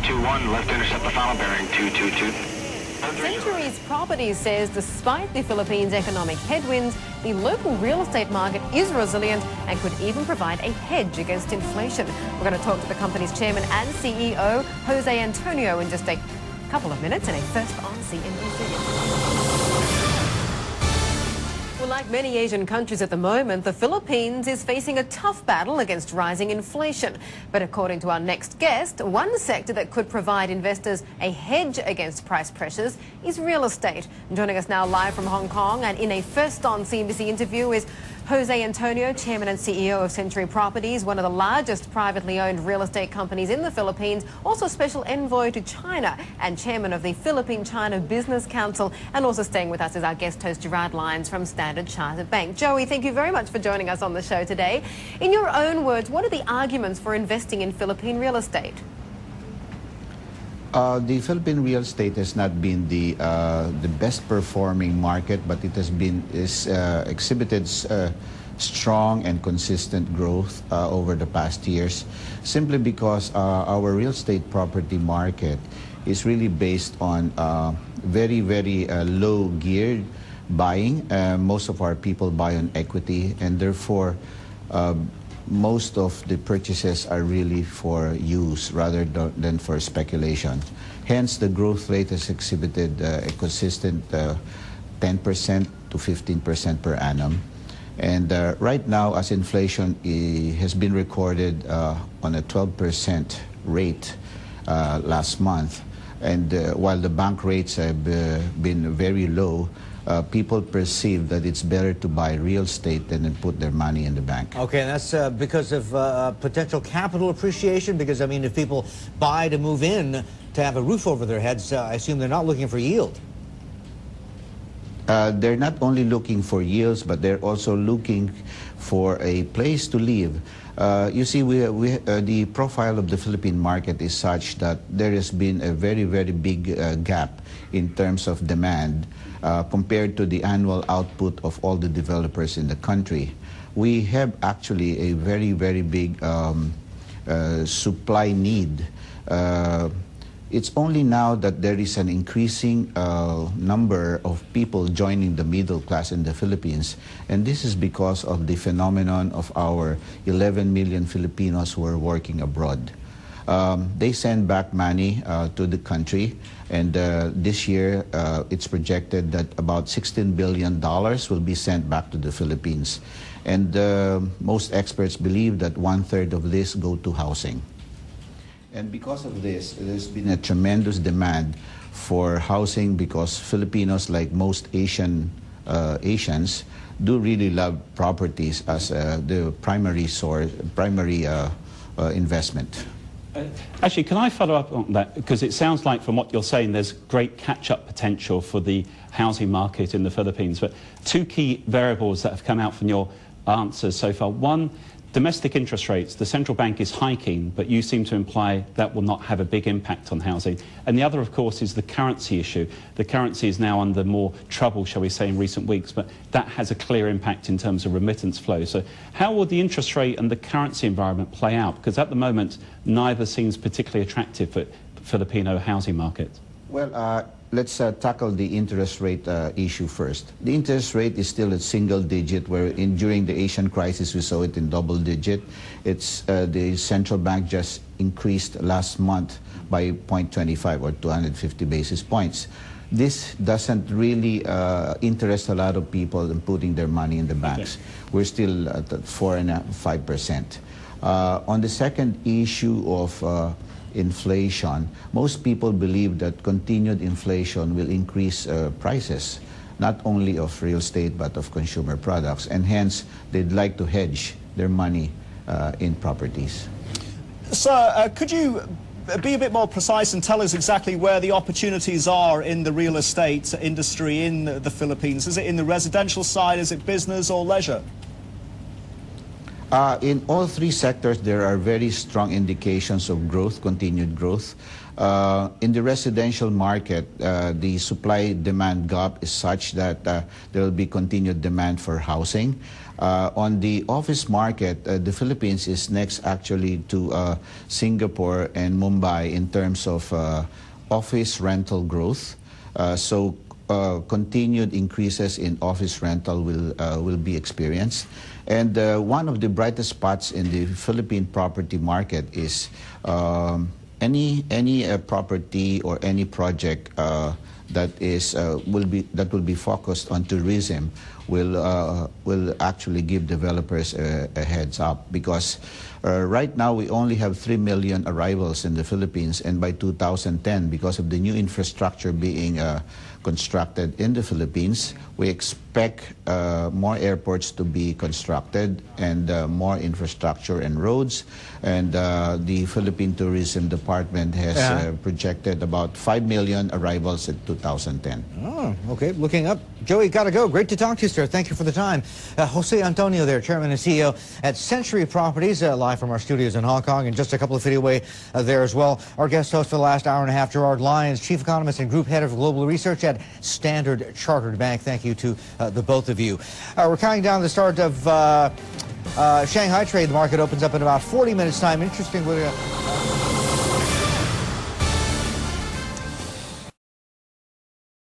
721, left intercept the final bearing 222. Centuries Properties says despite the Philippines' economic headwinds, the local real estate market is resilient and could even provide a hedge against inflation. We're going to talk to the company's chairman and CEO, Jose Antonio, in just a couple of minutes, and a first on CNBC. Well, like many Asian countries at the moment, the Philippines is facing a tough battle against rising inflation. But according to our next guest, one sector that could provide investors a hedge against price pressures is real estate. Joining us now live from Hong Kong and in a first on CNBC interview is Jose Antonio, chairman and CEO of Century Properties, one of the largest privately owned real estate companies in the Philippines, also special envoy to China and chairman of the Philippine-China Business Council. And also staying with us is our guest host, Gerard Lyons from Standard Chartered Bank. Joey, thank you very much for joining us on the show today. In your own words, what are the arguments for investing in Philippine real estate? The Philippine real estate has not been the best performing market, but it has exhibited strong and consistent growth over the past years, simply because our real estate property market is really based on very low geared buying. Most of our people buy on equity, and therefore most of the purchases are really for use rather than for speculation. Hence, the growth rate has exhibited a consistent 10% to 15% per annum. And right now, as inflation has been recorded on a 12% rate last month, and while the bank rates have been very low, people perceive that it's better to buy real estate than to put their money in the bank. Okay, and that's because of potential capital appreciation? Because, I mean, if people buy to move in to have a roof over their heads, I assume they're not looking for yield. They're not only looking for yields, but they're also looking for a place to live. You see, the profile of the Philippine market is such that there has been a very big gap in terms of demand compared to the annual output of all the developers in the country. We have actually a very big supply need. It's only now that there is an increasing number of people joining the middle class in the Philippines, and this is because of the phenomenon of our 11 million Filipinos who are working abroad. They send back money to the country, and this year it's projected that about $16 billion will be sent back to the Philippines. And most experts believe that 1/3 of this go to housing. And because of this, there's been a tremendous demand for housing, because Filipinos, like most Asians, do really love properties as the primary investment. Actually, can I follow up on that? Because it sounds like from what you're saying, there's great catch-up potential for the housing market in the Philippines. But two key variables that have come out from your answers so far. One, domestic interest rates. The central bank is hiking, but you seem to imply that will not have a big impact on housing. And the other, of course, is the currency issue. The currency is now under more trouble, shall we say, in recent weeks, but that has a clear impact in terms of remittance flow. So how will the interest rate and the currency environment play out? Because at the moment, neither seems particularly attractive for Filipino housing market. Well, let's tackle the interest rate issue first. The interest rate is still at single digit, where during the Asian crisis we saw it in double digit. It's the central bank just increased last month by 0.25 or 250 basis points. This doesn't really interest a lot of people in putting their money in the banks. Okay. We're still at 4.5%. On the second issue of inflation, most people believe that continued inflation will increase prices, not only of real estate but of consumer products, and hence they'd like to hedge their money in properties. Sir, could you be a bit more precise and tell us exactly where the opportunities are in the real estate industry in the Philippines? Is it in the residential side, is it business or leisure? In all three sectors, there are very strong indications of growth, continued growth. In the residential market, the supply-demand gap is such that there will be continued demand for housing. On the office market, the Philippines is next actually to Singapore and Mumbai in terms of office rental growth. So continued increases in office rental will be experienced. And one of the brightest spots in the Philippine property market is any property or any project that will be focused on tourism will actually give developers a heads up, because right now we only have 3 million arrivals in the Philippines, and by 2010, because of the new infrastructure being constructed in the Philippines, we expect more airports to be constructed and more infrastructure and roads. And the Philippine Tourism Department has projected about 5 million arrivals in 2010. Oh, okay. Looking up. Joey, gotta go. Great to talk to you, sir. Thank you for the time. Jose Antonio there, Chairman and CEO at Century Properties, live from our studios in Hong Kong, and just a couple of feet away there as well. Our guest host for the last hour and a half, Gerard Lyons, Chief Economist and Group Head of Global Research at Standard Chartered Bank. Thank you to the both of you. We're counting down the start of Shanghai trade. The market opens up in about 40 minutes' time. Interesting.